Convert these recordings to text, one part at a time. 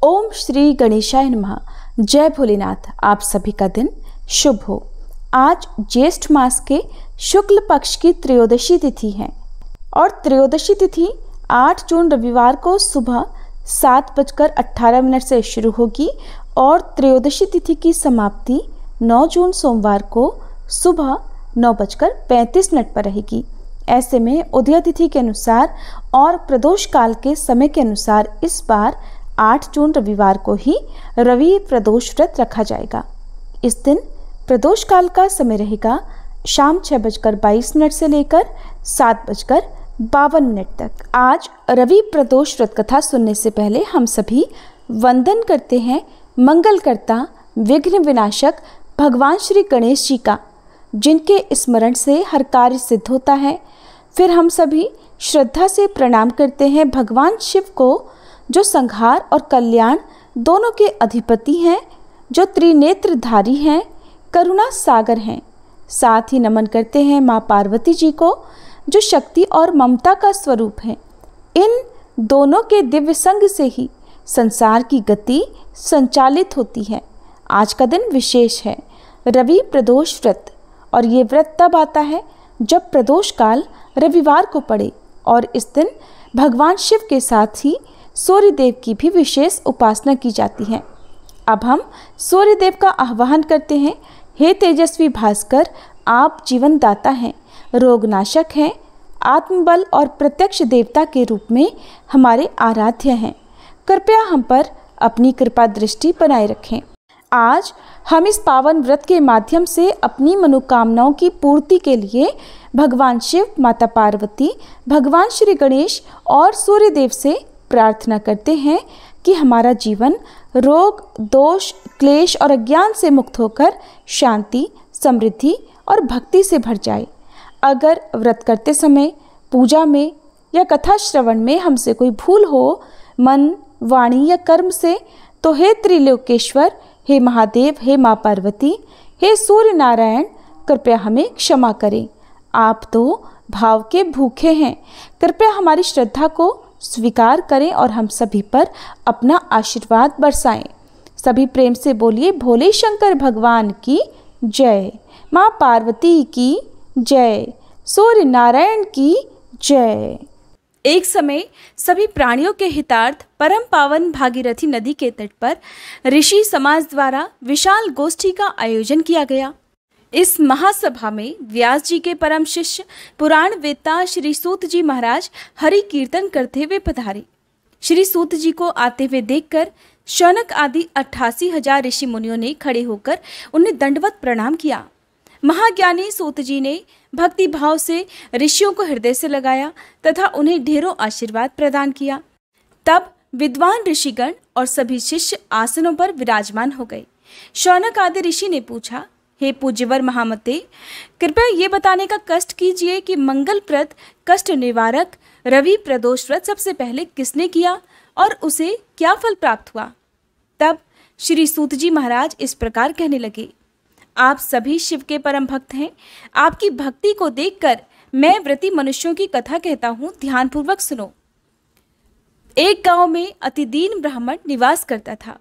ओम श्री गणेशाय नमः। जय भोलेनाथ। आप सभी का दिन शुभ हो। आज ज्येष्ठ मास के शुक्ल पक्ष की त्रयोदशी तिथि है और त्रयोदशी तिथि 8 जून रविवार को सुबह 7:18 से शुरू होगी और त्रयोदशी तिथि की समाप्ति 9 जून सोमवार को सुबह 9:35 पर रहेगी। ऐसे में उदय तिथि के अनुसार और प्रदोष काल के समय के अनुसार इस बार 8 जून रविवार को ही रवि प्रदोष व्रत रखा जाएगा। इस दिन प्रदोष काल का समय रहेगा शाम 6:22 से लेकर 7:52 तक। आज रवि प्रदोष व्रत कथा सुनने से पहले हम सभी वंदन करते हैं मंगलकर्ता विघ्न विनाशक भगवान श्री गणेश जी का, जिनके स्मरण से हर कार्य सिद्ध होता है। फिर हम सभी श्रद्धा से प्रणाम करते हैं भगवान शिव को, जो संहार और कल्याण दोनों के अधिपति हैं, जो त्रिनेत्रधारी हैं, करुणा सागर हैं। साथ ही नमन करते हैं माँ पार्वती जी को, जो शक्ति और ममता का स्वरूप हैं। इन दोनों के दिव्य संग से ही संसार की गति संचालित होती है। आज का दिन विशेष है, रवि प्रदोष व्रत, और ये व्रत तब आता है जब प्रदोष काल रविवार को पड़े और इस दिन भगवान शिव के साथ ही सूर्य देव की भी विशेष उपासना की जाती है। अब हम सूर्य देव का आह्वान करते हैं। हे तेजस्वी भास्कर, आप जीवन दाता हैं, रोगनाशक हैं, आत्मबल और प्रत्यक्ष देवता के रूप में हमारे आराध्य हैं। कृपया हम पर अपनी कृपा दृष्टि बनाए रखें। आज हम इस पावन व्रत के माध्यम से अपनी मनोकामनाओं की पूर्ति के लिए भगवान शिव, माता पार्वती, भगवान श्री गणेश और सूर्य देव से प्रार्थना करते हैं कि हमारा जीवन रोग, दोष, क्लेश और अज्ञान से मुक्त होकर शांति, समृद्धि और भक्ति से भर जाए। अगर व्रत करते समय, पूजा में या कथा श्रवण में हमसे कोई भूल हो मन, वाणी या कर्म से, तो हे त्रिलोकेश्वर, हे महादेव, हे माँ पार्वती, हे सूर्य नारायण, कृपया हमें क्षमा करें। आप तो भाव के भूखे हैं, कृपया हमारी श्रद्धा को स्वीकार करें और हम सभी पर अपना आशीर्वाद बरसाएं। सभी प्रेम से बोलिए भोले शंकर भगवान की जय, माँ पार्वती की जय, सूर्य नारायण की जय। एक समय सभी प्राणियों के हितार्थ परम पावन भागीरथी नदी के तट पर ऋषि समाज द्वारा विशाल गोष्ठी का आयोजन किया गया। इस महासभा में व्यास जी के परम शिष्य पुराण वेत्ता श्री सूत जी महाराज हरि कीर्तन करते हुए पधारे। श्री सूत जी को आते हुए देखकर शौनक आदि 88,000 ऋषि मुनियों ने खड़े होकर उन्हें दंडवत प्रणाम किया। महाज्ञानी सूत जी ने भक्ति भाव से ऋषियों को हृदय से लगाया तथा उन्हें ढेरों आशीर्वाद प्रदान किया। तब विद्वान ऋषिगण और सभी शिष्य आसनों पर विराजमान हो गए। शौनक आदि ऋषि ने पूछा, हे पूज्यवर महामते, कृपया ये बताने का कष्ट कीजिए कि मंगलप्रद कष्ट निवारक रवि प्रदोष व्रत सबसे पहले किसने किया और उसे क्या फल प्राप्त हुआ। तब श्री सूत जी महाराज इस प्रकार कहने लगे, आप सभी शिव के परम भक्त हैं। आपकी भक्ति को देखकर मैं व्रती मनुष्यों की कथा कहता हूँ, ध्यानपूर्वक सुनो। एक गांव में अति दीन ब्राह्मण निवास करता था।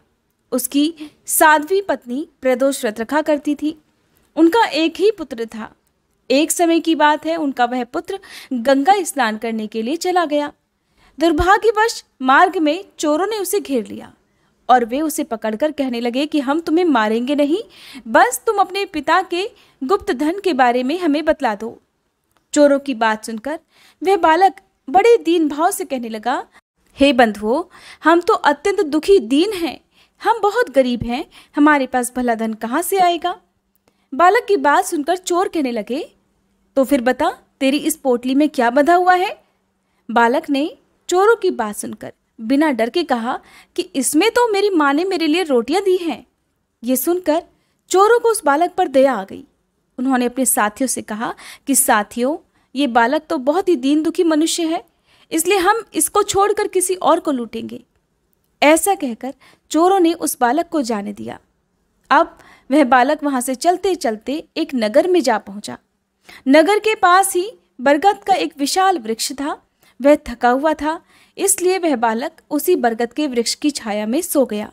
उसकी साध्वी पत्नी प्रदोष व्रत रखा करती थी। उनका एक ही पुत्र था। एक समय की बात है, उनका वह पुत्र गंगा स्नान करने के लिए चला गया। दुर्भाग्यवश मार्ग में चोरों ने उसे घेर लिया और वे उसे पकड़कर कहने लगे कि हम तुम्हें मारेंगे नहीं, बस तुम अपने पिता के गुप्त धन के बारे में हमें बतला दो। चोरों की बात सुनकर वह बालक बड़े दीन भाव से कहने लगा, हे बंधुओं, हम तो अत्यंत दुखी दीन हैं, हम बहुत गरीब हैं, हमारे पास भला धन कहाँ से आएगा। बालक की बात सुनकर चोर कहने लगे, तो फिर बता, तेरी इस पोटली में क्या बंधा हुआ है। बालक ने चोरों की बात सुनकर बिना डर के कहा कि इसमें तो मेरी माँ ने मेरे लिए रोटियां दी हैं। ये सुनकर चोरों को उस बालक पर दया आ गई। उन्होंने अपने साथियों से कहा कि साथियों, ये बालक तो बहुत ही दीन दुखी मनुष्य है, इसलिए हम इसको छोड़कर किसी और को लूटेंगे। ऐसा कहकर चोरों ने उस बालक को जाने दिया। अब वह बालक वहां से चलते चलते एक नगर में जा पहुंचा। नगर के पास ही बरगद का एक विशाल वृक्ष था। वह थका हुआ था, इसलिए वह बालक उसी बरगद के वृक्ष की छाया में सो गया।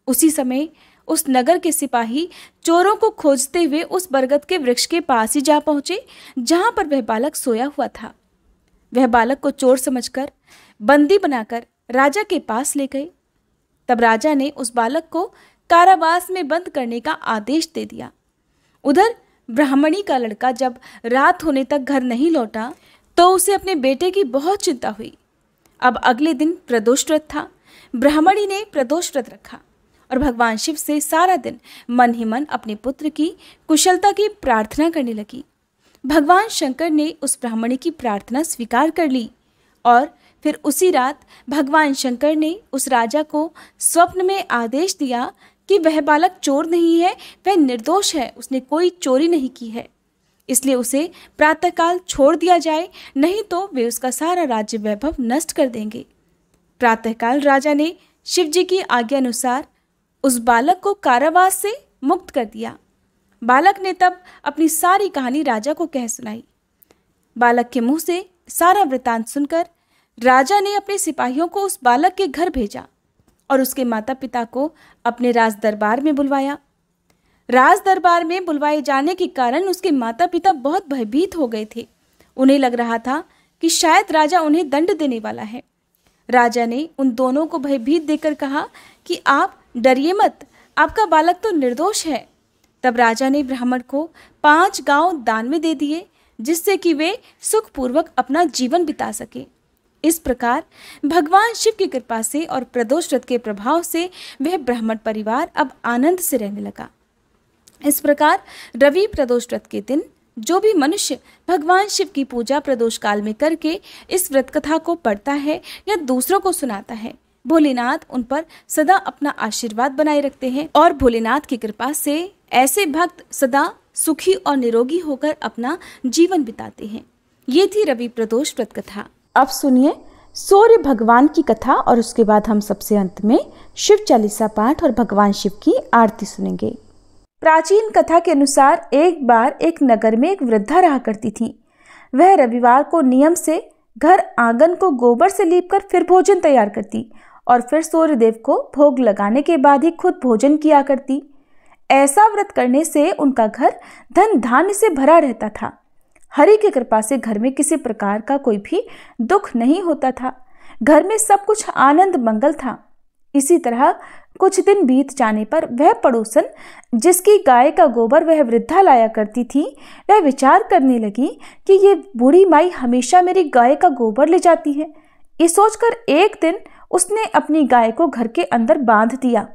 उसी समय उस नगर के सिपाही चोरों को खोजते हुए उस बरगद के वृक्ष के पास ही जा पहुंचे जहां पर वह बालक सोया हुआ था। वह बालक को चोर समझकर बंदी बनाकर राजा के पास ले गए। तब राजा ने उस बालक को कारावास में बंद करने का आदेश दे दिया। उधर ब्राह्मणी का लड़का जब रात होने तक घर नहीं लौटा तो उसे अपने बेटे की बहुत चिंता हुई। अब अगले दिन प्रदोष व्रत था। ब्राह्मणी ने प्रदोष व्रत रखा और भगवान शिव से सारा दिन मन ही मन अपने पुत्र की कुशलता की प्रार्थना करने लगी। भगवान शंकर ने उस ब्राह्मणी की प्रार्थना स्वीकार कर ली और फिर उसी रात भगवान शंकर ने उस राजा को स्वप्न में आदेश दिया कि वह बालक चोर नहीं है, वह निर्दोष है, उसने कोई चोरी नहीं की है, इसलिए उसे प्रातःकाल छोड़ दिया जाए, नहीं तो वे उसका सारा राज्य वैभव नष्ट कर देंगे। प्रातःकाल राजा ने शिव जी की आज्ञा अनुसार उस बालक को कारावास से मुक्त कर दिया। बालक ने तब अपनी सारी कहानी राजा को कह सुनाई। बालक के मुंह से सारा वृतांत सुनकर राजा ने अपने सिपाहियों को उस बालक के घर भेजा और उसके माता पिता को अपने राज दरबार में बुलवाया। राज दरबार में बुलवाए जाने के कारण उसके माता पिता बहुत भयभीत हो गए थे। उन्हें लग रहा था कि शायद राजा उन्हें दंड देने वाला है। राजा ने उन दोनों को भयभीत देकर कहा कि आप डरिए मत, आपका बालक तो निर्दोष है। तब राजा ने ब्राह्मण को 5 गांव दान में दे दिए, जिससे कि वे सुखपूर्वक अपना जीवन बिता सके। इस प्रकार भगवान शिव की कृपा से और प्रदोष व्रत के प्रभाव से वह ब्राह्मण परिवार अब आनंद से रहने लगा। इस प्रकार रवि प्रदोष व्रत के दिन जो भी मनुष्य भगवान शिव की पूजा प्रदोष काल में करके इस व्रत कथा को पढ़ता है या दूसरों को सुनाता है, भोलेनाथ उन पर सदा अपना आशीर्वाद बनाए रखते हैं और भोलेनाथ की कृपा से ऐसे भक्त सदा सुखी और निरोगी होकर अपना जीवन बिताते हैं। ये थी रवि प्रदोष व्रत कथा। अब सुनिए सूर्य भगवान की कथा और उसके बाद हम सबसे अंत में शिव चालीसा पाठ और भगवान शिव की आरती सुनेंगे। प्राचीन कथा के अनुसार एक बार एक नगर में एक वृद्धा रहा करती थी। वह रविवार को नियम से घर आंगन को गोबर से लीपकर फिर भोजन तैयार करती और फिर सूर्यदेव को भोग लगाने के बाद ही खुद भोजन किया करती। ऐसा व्रत करने से उनका घर धन धान्य से भरा रहता था। हरि की कृपा से घर में किसी प्रकार का कोई भी दुख नहीं होता था। घर में सब कुछ आनंद मंगल था। इसी तरह कुछ दिन बीत जाने पर वह पड़ोसन जिसकी गाय का गोबर वह वृद्धा लाया करती थी, वह विचार करने लगी कि ये बूढ़ी माई हमेशा मेरी गाय का गोबर ले जाती है। ये सोचकर एक दिन उसने अपनी गाय को घर के अंदर बांध दिया।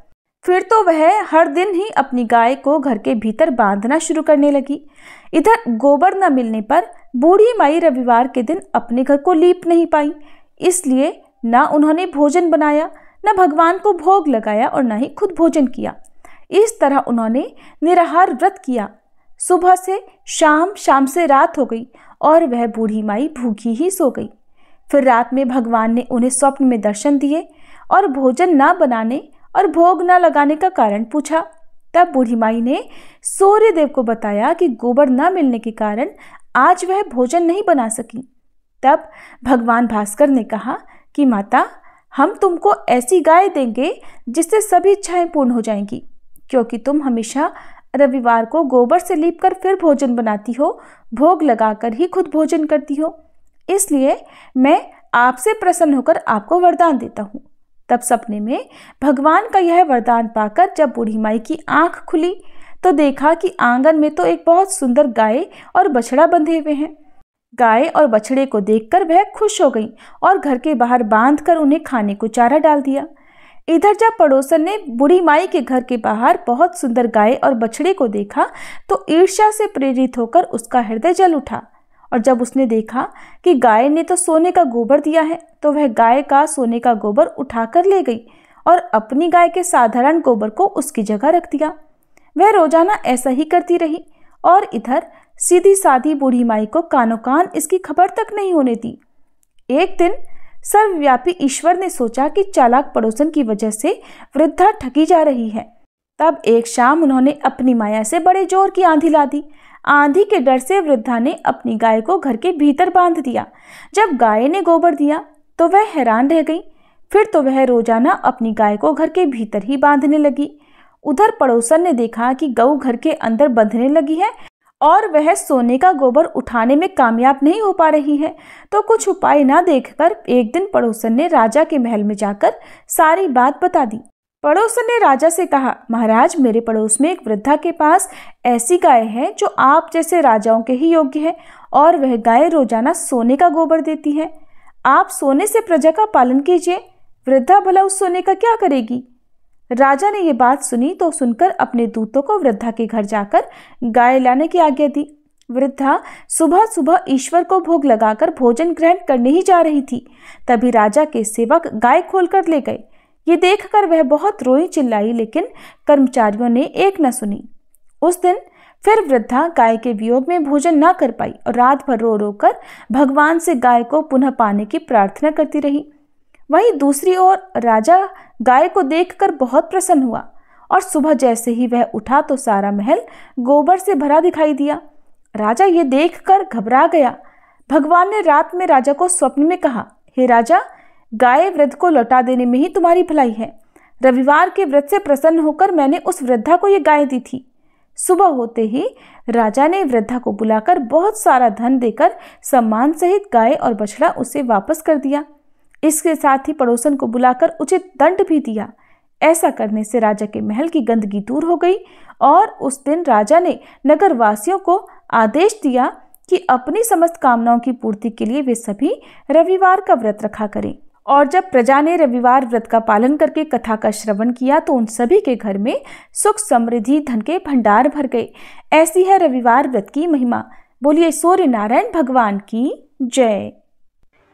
फिर तो वह हर दिन ही अपनी गाय को घर के भीतर बांधना शुरू करने लगी। इधर गोबर न मिलने पर बूढ़ी माई रविवार के दिन अपने घर को लीप नहीं पाई, इसलिए न उन्होंने भोजन बनाया, न भगवान को भोग लगाया और न ही खुद भोजन किया। इस तरह उन्होंने निराहार व्रत किया। सुबह से शाम, शाम से रात हो गई और वह बूढ़ी माई भूखी ही सो गई। फिर रात में भगवान ने उन्हें स्वप्न में दर्शन दिए और भोजन न बनाने और भोग न लगाने का कारण पूछा। तब बूढ़ी माई ने सूर्यदेव को बताया कि गोबर न मिलने के कारण आज वह भोजन नहीं बना सकी। तब भगवान भास्कर ने कहा कि माता, हम तुमको ऐसी गाय देंगे जिससे सभी इच्छाएं पूर्ण हो जाएंगी, क्योंकि तुम हमेशा रविवार को गोबर से लीपकर फिर भोजन बनाती हो, भोग लगाकर ही खुद भोजन करती हो। इसलिए मैं आपसे प्रसन्न होकर आपको वरदान देता हूँ। तब सपने में भगवान का यह वरदान पाकर जब बूढ़ी माई की आंख खुली तो देखा कि आंगन में तो एक बहुत सुंदर गाय और बछड़ा बंधे हुए हैं। गाय और बछड़े को देखकर वह खुश हो गई और घर के बाहर बांधकर उन्हें खाने को चारा डाल दिया। इधर जब पड़ोसन ने बूढ़ी माई के घर के बाहर बहुत सुंदर गाय और बछड़े को देखा तो ईर्ष्या से प्रेरित होकर उसका हृदय जल उठा और जब उसने देखा कि गाय ने तो सोने का गोबर दिया है तो वह गाय का सोने का गोबर उठाकर ले गई और अपनी गाय के साधारण गोबर को उसकी जगह रख दिया। वह रोजाना ऐसा ही करती रही और इधर सीधी सादी बूढ़ी माई को कानों कान इसकी खबर तक नहीं होने दी। एक दिन सर्वव्यापी ईश्वर ने सोचा कि चालाक पड़ोसन की वजह से वृद्धा ठगी जा रही है। तब एक शाम उन्होंने अपनी माया से बड़े जोर की आंधी ला दी। आंधी के डर से वृद्धा ने अपनी गाय को घर के भीतर बांध दिया। जब गाय ने गोबर दिया तो वह हैरान रह गई। फिर तो वह रोजाना अपनी गाय को घर के भीतर ही बांधने लगी। उधर पड़ोसन ने देखा कि गऊ घर के अंदर बंधने लगी है और वह सोने का गोबर उठाने में कामयाब नहीं हो पा रही है। तो कुछ उपाय ना देखकर एक दिन पड़ोसन ने राजा के महल में जाकर सारी बात बता दी। पड़ोसन ने राजा से कहा, महाराज, मेरे पड़ोस में एक वृद्धा के पास ऐसी गाय है जो आप जैसे राजाओं के ही योग्य है और वह गाय रोजाना सोने का गोबर देती है। आप सोने से प्रजा का पालन कीजिए, वृद्धा भला उस सोने का क्या करेगी। राजा ने ये बात सुनी तो सुनकर अपने दूतों को वृद्धा के घर जाकर गाय लाने की आज्ञा दी। वृद्धा सुबह सुबह ईश्वर को भोग लगाकर भोजन ग्रहण करने ही जा रही थी। तभी राजा के सेवक गाय खोलकर ले गए। ये देखकर वह बहुत रोई चिल्लाई, लेकिन कर्मचारियों ने एक न सुनी। उस दिन फिर वृद्धा गाय के वियोग में भोजन न कर पाई और रात भर रो रो कर भगवान से गाय को पुनः पाने की प्रार्थना करती रही। वहीं दूसरी ओर राजा गाय को देखकर बहुत प्रसन्न हुआ और सुबह जैसे ही वह उठा तो सारा महल गोबर से भरा दिखाई दिया। राजा ये देखकर घबरा गया। भगवान ने रात में राजा को स्वप्न में कहा, हे राजा, गाय वृद्ध को लौटा देने में ही तुम्हारी भलाई है। रविवार के व्रत से प्रसन्न होकर मैंने उस वृद्धा को ये गाय दी थी। सुबह होते ही राजा ने वृद्धा को बुलाकर बहुत सारा धन देकर सम्मान सहित गाय और बछड़ा उसे वापस कर दिया। इसके साथ ही पड़ोसन को बुलाकर उचित दंड भी दिया। ऐसा करने से राजा के महल की गंदगी दूर हो गई और उस दिन राजा ने नगर वासियों को आदेश दिया कि अपनी समस्त कामनाओं की पूर्ति के लिए वे सभी रविवार का व्रत रखा करें। और जब प्रजा ने रविवार व्रत का पालन करके कथा का श्रवण किया तो उन सभी के घर में सुख समृद्धि धन के भंडार भर गए। ऐसी है रविवार व्रत की महिमा। बोलिए सूर्य नारायण भगवान की जय।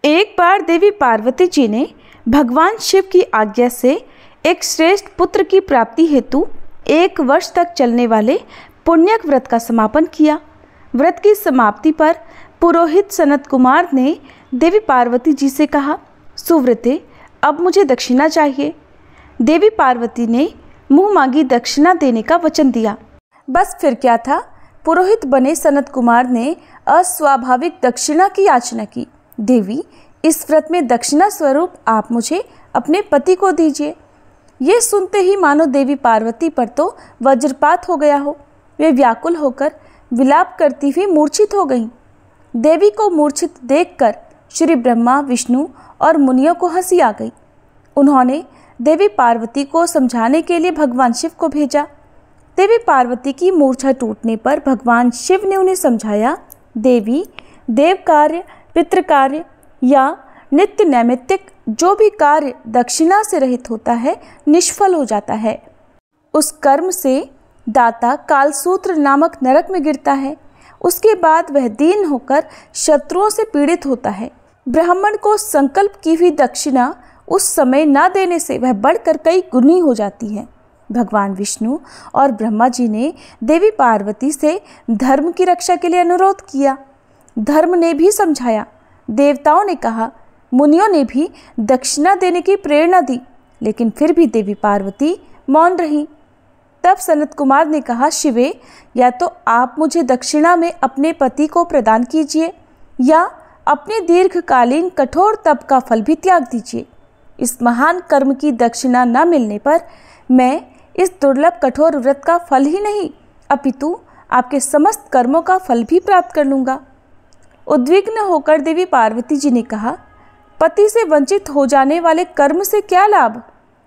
एक बार देवी पार्वती जी ने भगवान शिव की आज्ञा से एक श्रेष्ठ पुत्र की प्राप्ति हेतु 1 वर्ष तक चलने वाले पुण्यक व्रत का समापन किया। व्रत की समाप्ति पर पुरोहित सनत कुमार ने देवी पार्वती जी से कहा, सुव्रते, अब मुझे दक्षिणा चाहिए। देवी पार्वती ने मुंह मांगी दक्षिणा देने का वचन दिया। बस फिर क्या था, पुरोहित बने सनत कुमार ने अस्वाभाविक दक्षिणा की याचना की। देवी, इस व्रत में दक्षिणा स्वरूप आप मुझे अपने पति को दीजिए। ये सुनते ही मानो देवी पार्वती पर तो वज्रपात हो गया हो। वे व्याकुल होकर विलाप करती हुई मूर्छित हो गईं। देवी को मूर्छित देखकर श्री ब्रह्मा, विष्णु और मुनियों को हंसी आ गई। उन्होंने देवी पार्वती को समझाने के लिए भगवान शिव को भेजा। देवी पार्वती की मूर्छा टूटने पर भगवान शिव ने उन्हें समझाया, देवी, देव कार्य, पितृ कार्य या नित्य नैमित्तिक जो भी कार्य दक्षिणा से रहित होता है निष्फल हो जाता है। उस कर्म से दाता कालसूत्र नामक नरक में गिरता है। उसके बाद वह दीन होकर शत्रुओं से पीड़ित होता है। ब्राह्मण को संकल्प की हुई दक्षिणा उस समय न देने से वह बढ़कर कई गुनी हो जाती है। भगवान विष्णु और ब्रह्मा जी ने देवी पार्वती से धर्म की रक्षा के लिए अनुरोध किया। धर्म ने भी समझाया। देवताओं ने कहा, मुनियों ने भी दक्षिणा देने की प्रेरणा दी, लेकिन फिर भी देवी पार्वती मौन रही। तब सनत कुमार ने कहा, शिवे, या तो आप मुझे दक्षिणा में अपने पति को प्रदान कीजिए या अपने दीर्घकालीन कठोर तप का फल भी त्याग दीजिए। इस महान कर्म की दक्षिणा न मिलने पर मैं इस दुर्लभ कठोर व्रत का फल ही नहीं अपितु आपके समस्त कर्मों का फल भी प्राप्त कर लूँगा। उद्विग्न होकर देवी पार्वती जी ने कहा, पति से वंचित हो जाने वाले कर्म से क्या लाभ?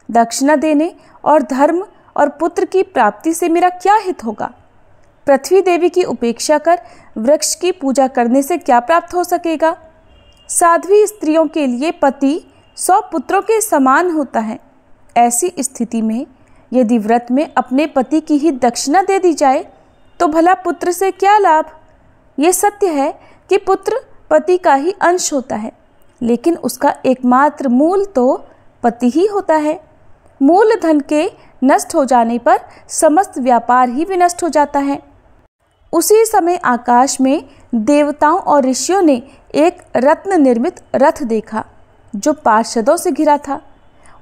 दक्षिणा देने और धर्म और पुत्र की प्राप्ति से मेरा क्या हित होगा? पृथ्वी देवी की उपेक्षा कर वृक्ष की पूजा करने से क्या प्राप्त हो सकेगा? साध्वी स्त्रियों के लिए पति 100 पुत्रों के समान होता है। ऐसी स्थिति में यदि व्रत में अपने पति की ही दक्षिणा दे दी जाए तो भला पुत्र से क्या लाभ? ये सत्य है कि पुत्र पति का ही अंश होता है, लेकिन उसका एकमात्र मूल तो पति ही होता है। मूल धन के नष्ट हो जाने पर समस्त व्यापार ही विनष्ट हो जाता है। उसी समय आकाश में देवताओं और ऋषियों ने एक रत्न निर्मित रथ देखा जो पार्षदों से घिरा था।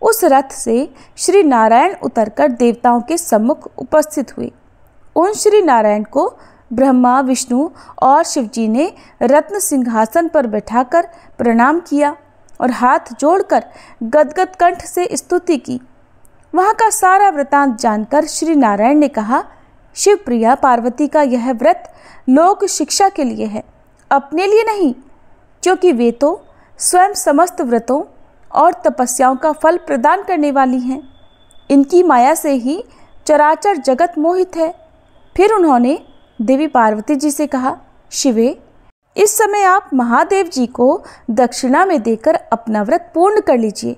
उस रथ से श्री नारायण उतरकर देवताओं के सम्मुख उपस्थित हुए। उन श्री नारायण को ब्रह्मा, विष्णु और शिवजी ने रत्न सिंहासन पर बैठाकर प्रणाम किया और हाथ जोड़कर गदगद कंठ से स्तुति की। वहाँ का सारा वृतांत जानकर श्री नारायण ने कहा, शिवप्रिया, पार्वती का यह व्रत लोक शिक्षा के लिए है, अपने लिए नहीं, क्योंकि वे तो स्वयं समस्त व्रतों और तपस्याओं का फल प्रदान करने वाली हैं। इनकी माया से ही चराचर जगत मोहित है। फिर उन्होंने देवी पार्वती जी से कहा, शिवे, इस समय आप महादेव जी को दक्षिणा में देकर अपना व्रत पूर्ण कर लीजिए,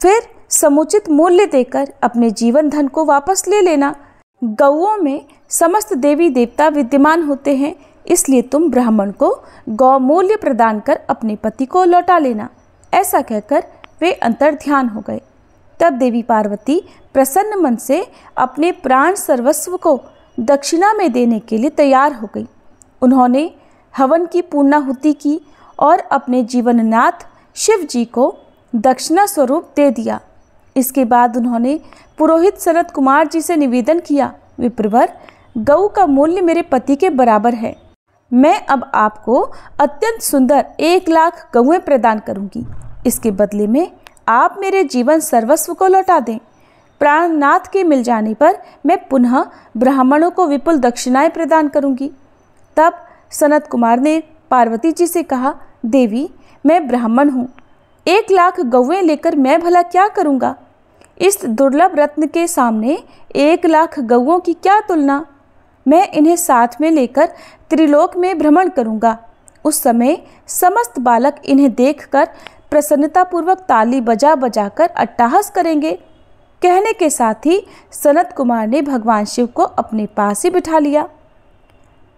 फिर समुचित मूल्य देकर अपने जीवन धन को वापस ले लेना। गौओं में समस्त देवी देवता विद्यमान होते हैं, इसलिए तुम ब्राह्मण को गौ मूल्य प्रदान कर अपने पति को लौटा लेना। ऐसा कहकर वे अंतर्ध्यान हो गए। तब देवी पार्वती प्रसन्न मन से अपने प्राण सर्वस्व को दक्षिणा में देने के लिए तैयार हो गई। उन्होंने हवन की पूर्णाहुति की और अपने जीवननाथ शिव जी को दक्षिणा स्वरूप दे दिया। इसके बाद उन्होंने पुरोहित सनत कुमार जी से निवेदन किया, विप्रवर, गऊ का मूल्य मेरे पति के बराबर है। मैं अब आपको अत्यंत सुंदर 1,00,000 गऊएं प्रदान करूंगी। इसके बदले में आप मेरे जीवन सर्वस्व को लौटा दें। प्राणनाथ के मिल जाने पर मैं पुनः ब्राह्मणों को विपुल दक्षिणाएं प्रदान करूंगी। तब सनत कुमार ने पार्वती जी से कहा, देवी, मैं ब्राह्मण हूँ, 1,00,000 गौएं लेकर मैं भला क्या करूँगा? इस दुर्लभ रत्न के सामने 1,00,000 गौओं की क्या तुलना। मैं इन्हें साथ में लेकर त्रिलोक में भ्रमण करूँगा। उस समय समस्त बालक इन्हें देखकर प्रसन्नतापूर्वक ताली बजा बजा कर अट्टहास करेंगे। कहने के साथ ही सनत कुमार ने भगवान शिव को अपने पास ही बिठा लिया।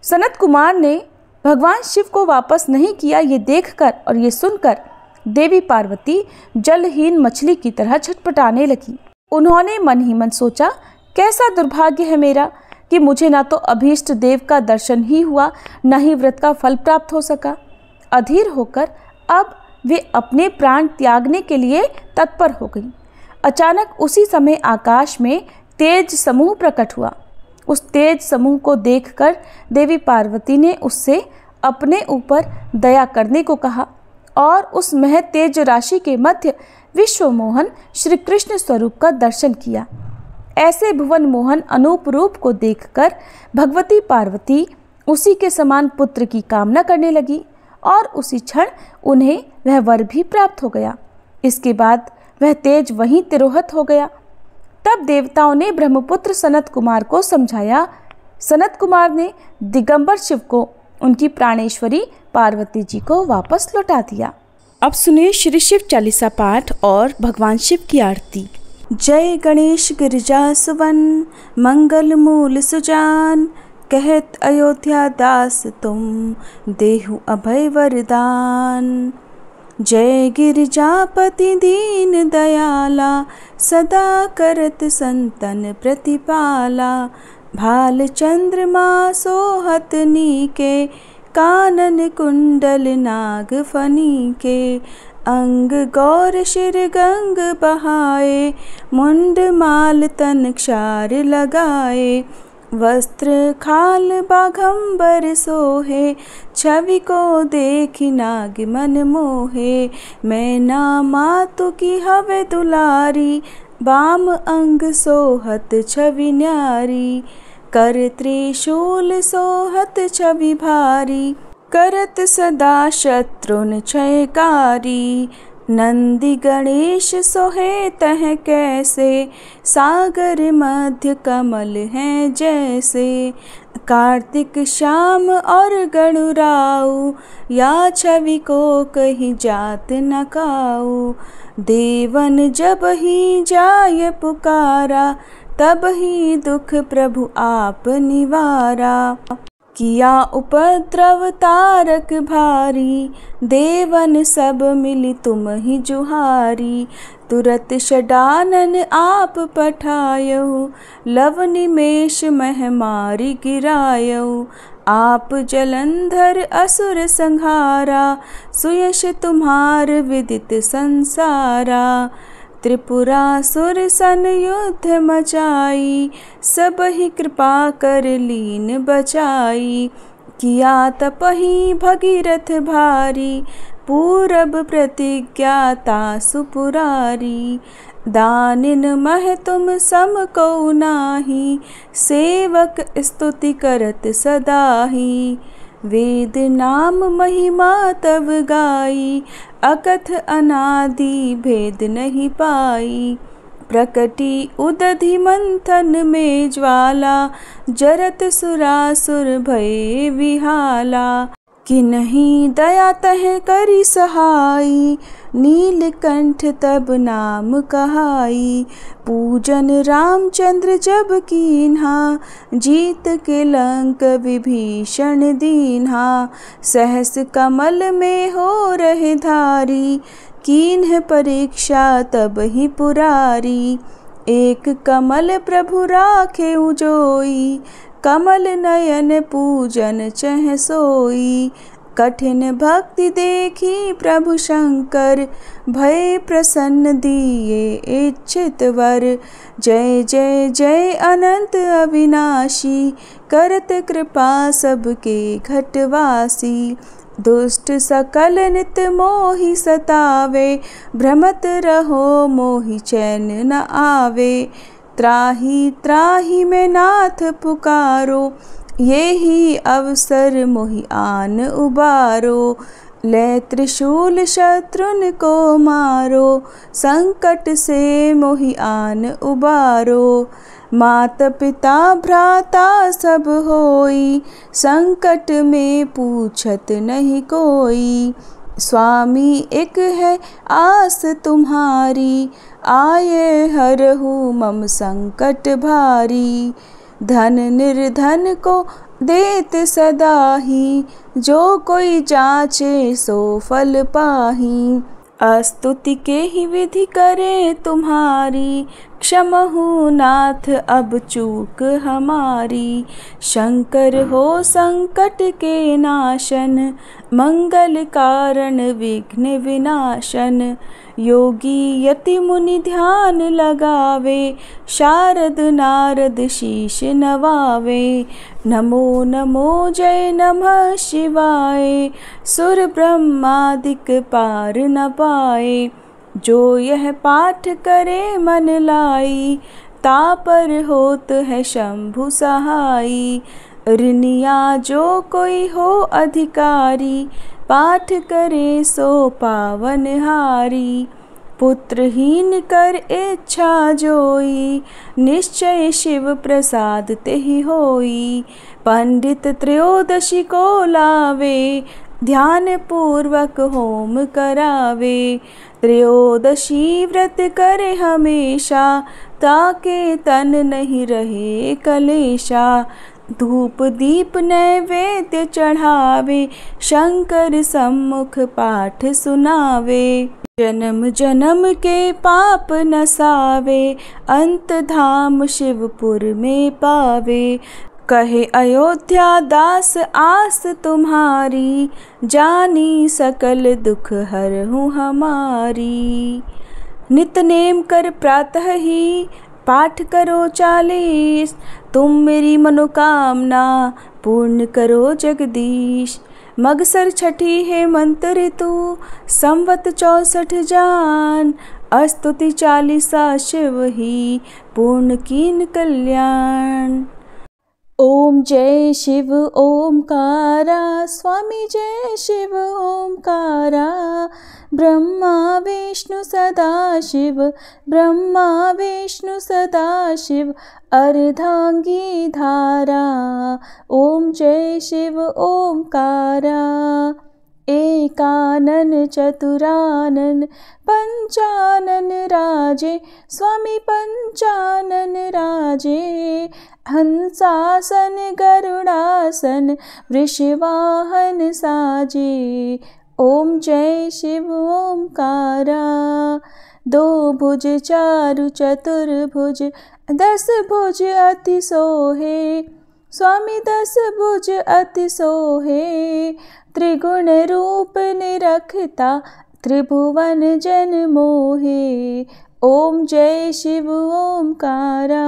सनत कुमार ने भगवान शिव को वापस नहीं किया, ये देखकर और ये सुनकर देवी पार्वती जलहीन मछली की तरह छटपटाने लगी। उन्होंने मन ही मन सोचा, कैसा दुर्भाग्य है मेरा कि मुझे ना तो अभीष्ट देव का दर्शन ही हुआ, न ही व्रत का फल प्राप्त हो सका। अधीर होकर अब वे अपने प्राण त्यागने के लिए तत्पर हो गई। अचानक उसी समय आकाश में तेज समूह प्रकट हुआ। उस तेज समूह को देखकर देवी पार्वती ने उससे अपने ऊपर दया करने को कहा और उस मह तेज राशि के मध्य विश्वमोहन श्री कृष्ण स्वरूप का दर्शन किया। ऐसे भुवन मोहन अनूप रूप को देखकर भगवती पार्वती उसी के समान पुत्र की कामना करने लगी और उसी क्षण उन्हें वह वर भी प्राप्त हो गया। इसके बाद वह तेज वहीं तिरोहित हो गया। तब देवताओं ने ब्रह्मपुत्र सनत कुमार को समझाया। सनत कुमार ने दिगंबर शिव को उनकी प्राणेश्वरी पार्वती जी को वापस लौटा दिया। अब सुनिए श्री शिव चालीसा पाठ और भगवान शिव की आरती। जय गणेश गिरिजा सुवन, मंगल मूल सुजान, कहत अयोध्या दास तुम, देहु अभय वरदान। जय गिरिजापति दीन दयाला, सदा करत संतन प्रतिपाला। भाल चंद्रमा सोहत नीके, कानन कुंडल नाग फनी के। अंग गौर शिर गंग बहाए, मुंड माल तन क्षार लगाए। वस्त्र खाल बाघंबर सोहे, छवि को देखी नाग मन मोहे। मैना मातु की हवे दुलारी, बाम अंग सोहत छवि न्यारी। कर त्रिशूल सोहत छवि भारी, करत सदा शत्रुन क्षयकारी। नंदी गणेश सोहे तह कैसे, सागर मध्य कमल हैं जैसे। कार्तिक श्याम और गणुराऊ, या छवि को कहीं जात न काऊ। देवन जब ही जाय पुकारा, तब ही दुख प्रभु आप निवारा। किया उपद्रव तारक भारी, देवन सब मिली तुम ही जुहारी। तुरत षडानन आप पठायऊ, लव निमेष मह मारी गिरायऊ। आप जलंधर असुर संहारा, सुयश तुम्हार विदित संसारा। त्रिपुरासुर सन युद्ध मचाई, सब ही कृपा कर लीन बचाई। किया तपहि भगीरथ भारी, पूरब प्रतिज्ञाता सुपुरारी। दानिन मह तुम सम को नाही, सेवक स्तुति करत सदाही। वेद नाम महिमा तब गाई, अकथ अनादि भेद नहीं पाई। प्रकटी उदधि मंथन में ज्वाला, जरत सुरासुर भये विहाला। कि नहीं दया तह करी सहाई, नीलकंठ तब नाम कहाई। पूजन रामचंद्र जब कीन्हा, जीत के लंक विभीषण दीन्हा। सहस कमल में हो रहे धारी, कीन्ह परीक्षा तब ही पुरारी। एक कमल प्रभु राखे उजोई, कमल नयन पूजन चह सोई। कठिन भक्ति देखी प्रभु शंकर, भय प्रसन्न दिए इच्छित वर। जय जय जय अनंत अविनाशी, करत कृपा सबके घटवासी। दुष्ट सकल नित मोहि सतावे, भ्रमत रहो मोहि चैन न आवे। त्राहि त्राहि मैं नाथ पुकारो, ये ही अवसर मोहि आन उबारो। ले त्रिशूल शत्रुन को मारो, संकट से मोहि आन उबारो। मात पिता भ्राता सब होई, संकट में पूछत नहीं कोई। स्वामी एक है आस तुम्हारी, आये हरहु मम संकट भारी। धन निर्धन को देत सदाही, जो कोई जाचे सो फल पाही। स्तुति के ही विधि करे तुम्हारी, क्षमहु नाथ अब चूक हमारी। शंकर हो संकट के नाशन, मंगल कारण विघ्न विनाशन। योगी यति मुनि ध्यान लगावे, शारद नारद शीश नवावे। नमो नमो जय नमः शिवाय, सुर ब्रह्मादिक पार न पाए। जो यह पाठ करे मन लाई, तापर होत है शंभु सहाई। ऋनिया जो कोई हो अधिकारी, पाठ करे सो पावनहारी। पुत्रहीन कर इच्छा जोई, निश्चय शिव प्रसाद तेहि होई। पंडित त्रयोदशी को लावे, ध्यान पूर्वक होम करावे। त्रयोदशी व्रत करे हमेशा, ताके तन नहीं रहे कलेशा। धूप दीप नैवेद्य चढ़ावे, शंकर सम्मुख पाठ सुनावे। जन्म जन्म के पाप नसावे, अंत धाम शिवपुर में पावे। कहे अयोध्या दास आस तुम्हारी, जानी सकल दुख हरहु हमारी। नित नेम कर प्रातः ही, पाठ करो 40, तुम मेरी मनोकामना पूर्ण करो जगदीश। मगसर छठी है मंत्र ऋतु, संवत 64 जान। स्तुति 40 शिव ही, पूर्ण कीन कल्याण। ओम जय शिव ओमकारा, स्वामी जय शिव ओमकारा। ब्रह्मा विष्णु सदा शिव, ब्रह्मा विष्णु सदा शिव। अर्धांगी धारा, ओम जय शिव ओमकारा। एकानन चतुरानन, पंचानन राजे, स्वामी पंचानन राजे। हंसासन गरुड़ासन, वृषवाहन साजे। ओम जय शिव ओमकारा। 2 भुज 4 चतुर्भुज, 10 भुज अति सोहे। स्वामी 10 भुज अति सोहे। त्रिगुण रूप निरखता, त्रिभुवन जन मोहे। ओम जय शिव ओमकारा।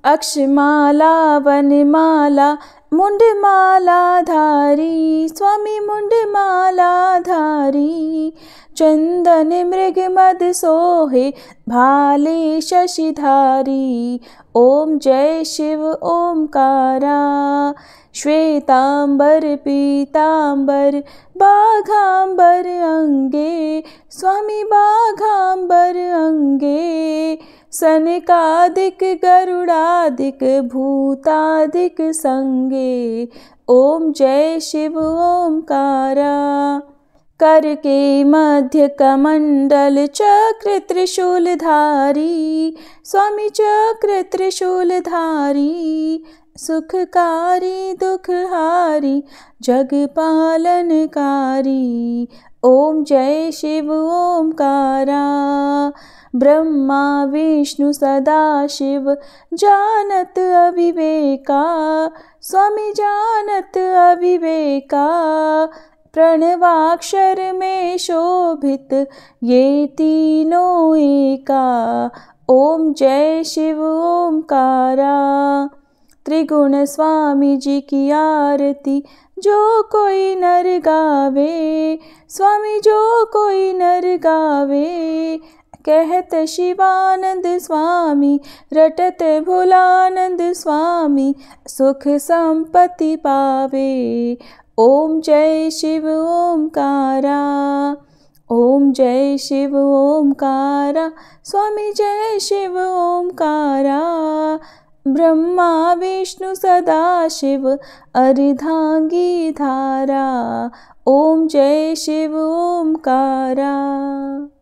अक्षमाला वनमाला मुंडमाला धारी, स्वामी मुंडमाला धारी। चंदन मृग मद सोहे भाले शशिधारी, ओम जय शिव ओमकारा। श्वेतांबर पीतांबर बाघांबर अंगे, स्वामी बाघांबर अंगे। सनकादिक गरुड़ादिक भूतादिक संगे, ओम जय शिव ओमकारा। कर के मध्य कमंडल चक्र त्रिशूलधारी, स्वामी चक्र त्रिशूलधारी। सुखकारी दुखहारी जग पालनकारी, ओम जय शिव ओमकारा। ब्रह्मा विष्णु सदाशिव जानत अविवेका, स्वामी जानत अविवेका। प्रणवाक्षर में शोभित ये तीनों एका, ओम जय शिव ओमकारा। त्रिगुण स्वामी जी की आरती जो कोई नर गावे, स्वामी जो कोई नर गावे। कहत शिवानंद स्वामी रटत भोलानंद स्वामी, सुख संपत्ति पावे, ओम जय शिव ओमकारा। ओम जय शिव ओमकारा, स्वामी जय शिव ओमकारा। ब्रह्मा विष्णु सदाशिव अर्धांगी धारा, ओम जय शिव ओमकारा।